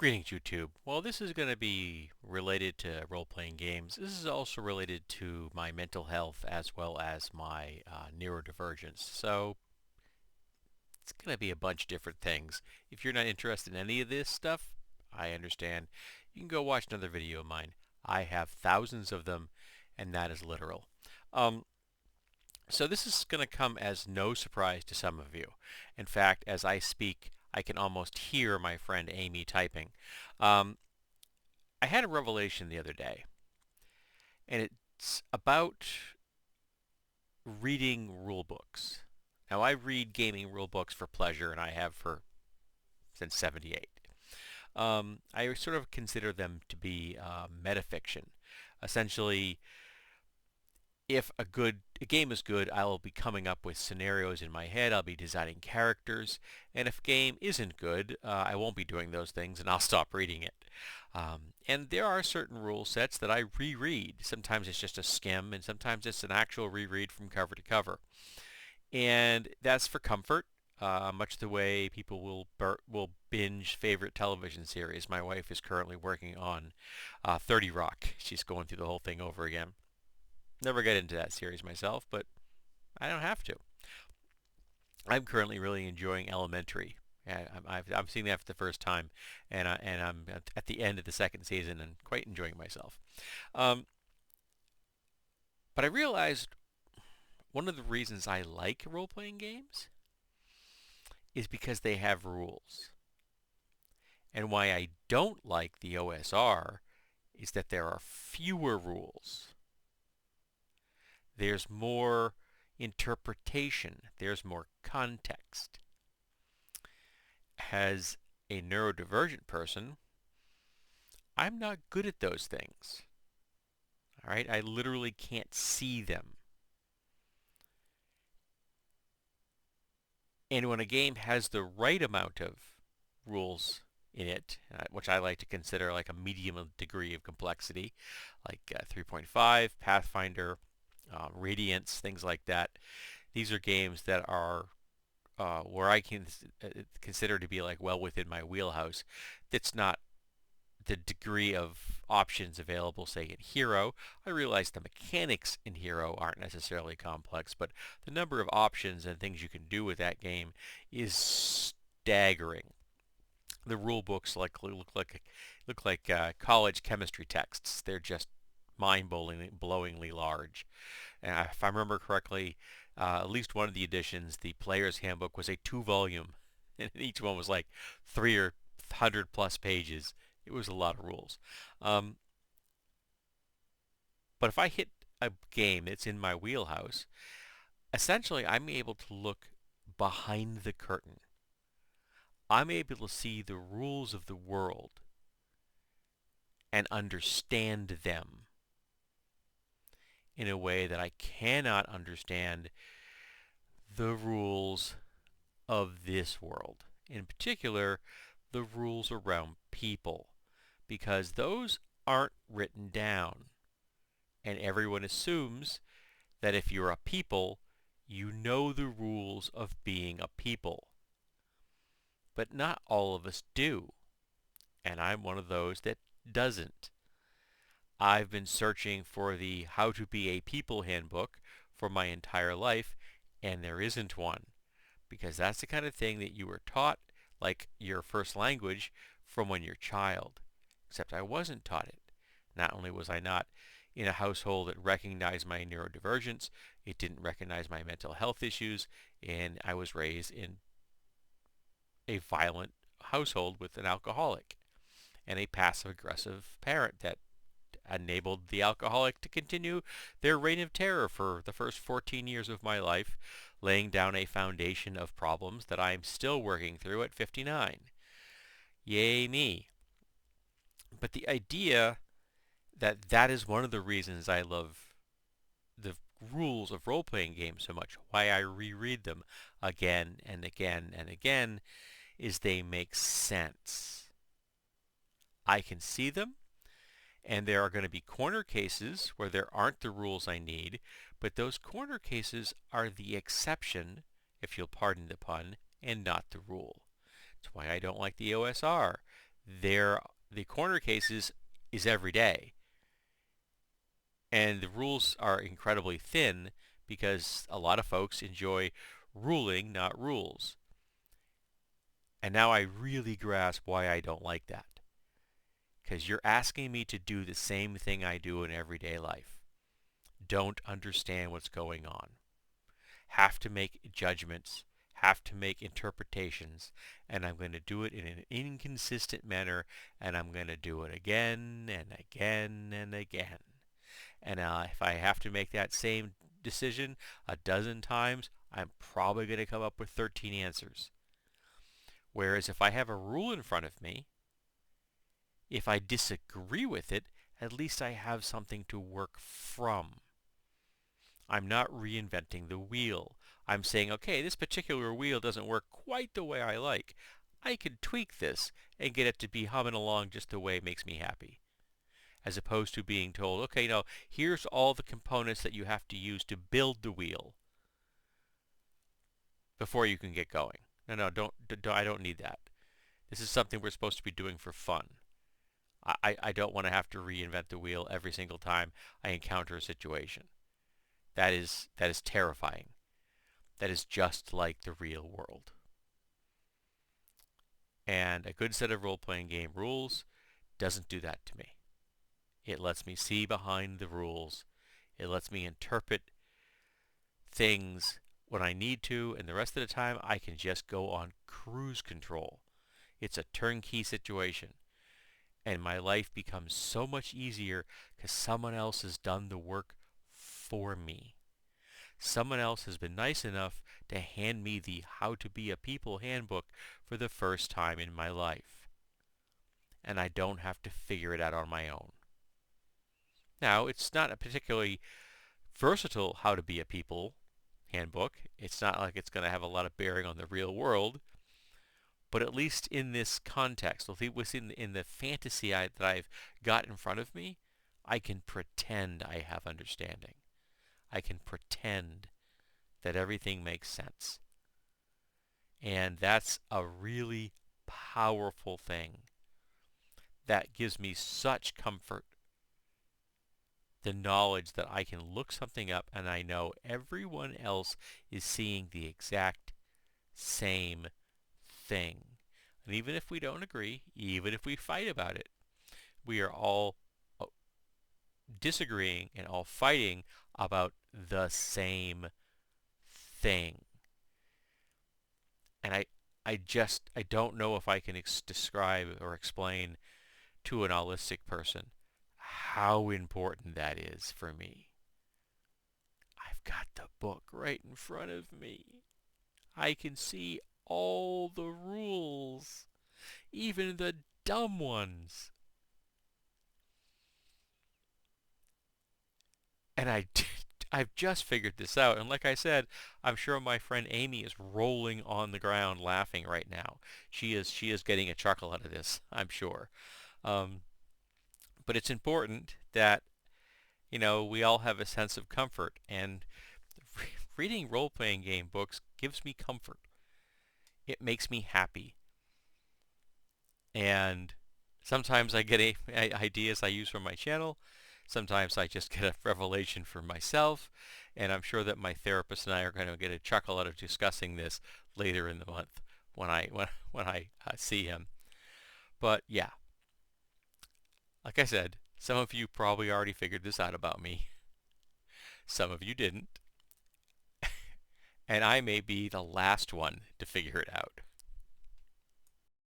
Greetings, YouTube. Well, this is going to be related to role-playing games. This is also related to my mental health as well as my neurodivergence. So it's going to be a bunch of different things. If you're not interested in any of this stuff, I understand. You can go watch another video of mine. I have thousands of them, and that is literal. Um, so this is going to come as no surprise to some of you. In fact, as I speak, I can almost hear my friend Amy typing. Um, I had a revelation the other day, and it's about reading rule books. Now, I read gaming rule books for pleasure, and I have for since '78. I sort of consider them to be metafiction. Essentially, if a game is good, I will be coming up with scenarios in my head. I'll be designing characters, and if a game isn't good, I won't be doing those things, and I'll stop reading it. And there are certain rule sets that I reread. Sometimes it's just a skim, and sometimes it's an actual reread from cover to cover. And that's for comfort, much the way people will binge favorite television series. My wife is currently working on 30 Rock. She's going through the whole thing over again. Never get into that series myself, but I don't have to. I'm currently really enjoying Elementary. I'm seeing that for the first time, and I'm at the end of the second season and quite enjoying myself. Um, but I realized one of the reasons I like role-playing games is because they have rules. And why I don't like the OSR is that there are fewer rules. There's more interpretation. There's more context. As a neurodivergent person, I'm not good at those things. All right, I literally can't see them. And when a game has the right amount of rules in it, which I like to consider like a medium degree of complexity, like 3.5, Pathfinder, Radiance, things like that. These are games that are where I can consider to be like well within my wheelhouse. That's not the degree of options available, say, in Hero. I realize the mechanics in Hero aren't necessarily complex, but the number of options and things you can do with that game is staggering. The rule books look like college chemistry texts. They're just mind-blowingly large. And if I remember correctly, at least one of the editions, the Player's Handbook, was a 2-volume, and each one was like 300 plus pages. It was a lot of rules. Um, but if I hit a game that's in my wheelhouse, essentially I'm able to look behind the curtain. I'm able to see the rules of the world and understand them in a way that I cannot understand the rules of this world. In particular, the rules around people, because those aren't written down. And everyone assumes that if you're a people, you know the rules of being a people. But not all of us do. And I'm one of those that doesn't. I've been searching for the How to Be a People handbook for my entire life, and there isn't one. Because that's the kind of thing that you were taught, like your first language, from when you're a child. Except I wasn't taught it. Not only was I not in a household that recognized my neurodivergence, it didn't recognize my mental health issues, and I was raised in a violent household with an alcoholic and a passive-aggressive parent that enabled the alcoholic to continue their reign of terror for the first 14 years of my life, laying down a foundation of problems that I'm still working through at 59. Yay me. But the idea that is one of the reasons I love the rules of role-playing games so much, why I reread them again and again and again, is they make sense. I can see them, and there are going to be corner cases where there aren't the rules I need, but those corner cases are the exception, if you'll pardon the pun, and not the rule. That's why I don't like the OSR. There, the corner cases is every day, and the rules are incredibly thin because a lot of folks enjoy ruling, not rules. And now I really grasp why I don't like that. Because you're asking me to do the same thing I do in everyday life. Don't understand what's going on. Have to make judgments, have to make interpretations, and I'm going to do it in an inconsistent manner, and I'm going to do it again and again and again. And if I have to make that same decision a dozen times, I'm probably going to come up with 13 answers. Whereas if I have a rule in front of me, if I disagree with it, at least I have something to work from. I'm not reinventing the wheel. I'm saying, okay, this particular wheel doesn't work quite the way I like. I could tweak this and get it to be humming along just the way it makes me happy. As opposed to being told, okay, no, here's all the components that you have to use to build the wheel before you can get going. No, I don't need that. This is something we're supposed to be doing for fun. I don't want to have to reinvent the wheel every single time I encounter a situation. That is terrifying. That is just like the real world. And a good set of role-playing game rules doesn't do that to me. It lets me see behind the rules. It lets me interpret things when I need to, and the rest of the time I can just go on cruise control. It's a turnkey situation, and my life becomes so much easier because someone else has done the work for me. Someone else has been nice enough to hand me the How to Be a People handbook for the first time in my life. And I don't have to figure it out on my own. Now, it's not a particularly versatile How to Be a People handbook. It's not like it's going to have a lot of bearing on the real world. But at least in this context, within in the fantasy that I've got in front of me, I can pretend I have understanding. I can pretend that everything makes sense. And that's a really powerful thing that gives me such comfort. The knowledge that I can look something up and I know everyone else is seeing the exact same thing. And even if we don't agree, even if we fight about it, we are all disagreeing and all fighting about the same thing. And I don't know if I can describe or explain to an autistic person how important that is for me. I've got the book right in front of me. I can see all the rules, even the dumb ones. And I've just figured this out. And like I said, I'm sure my friend Amy is rolling on the ground laughing right now. She is getting a chuckle out of this, I'm sure. Um, but it's important that, you know, we all have a sense of comfort. And reading role-playing game books gives me comfort. It makes me happy. And sometimes I get ideas I use from my channel. Sometimes I just get a revelation for myself. And I'm sure that my therapist and I are going to get a chuckle out of discussing this later in the month when I see him. But yeah, like I said, some of you probably already figured this out about me. Some of you didn't. And I may be the last one to figure it out.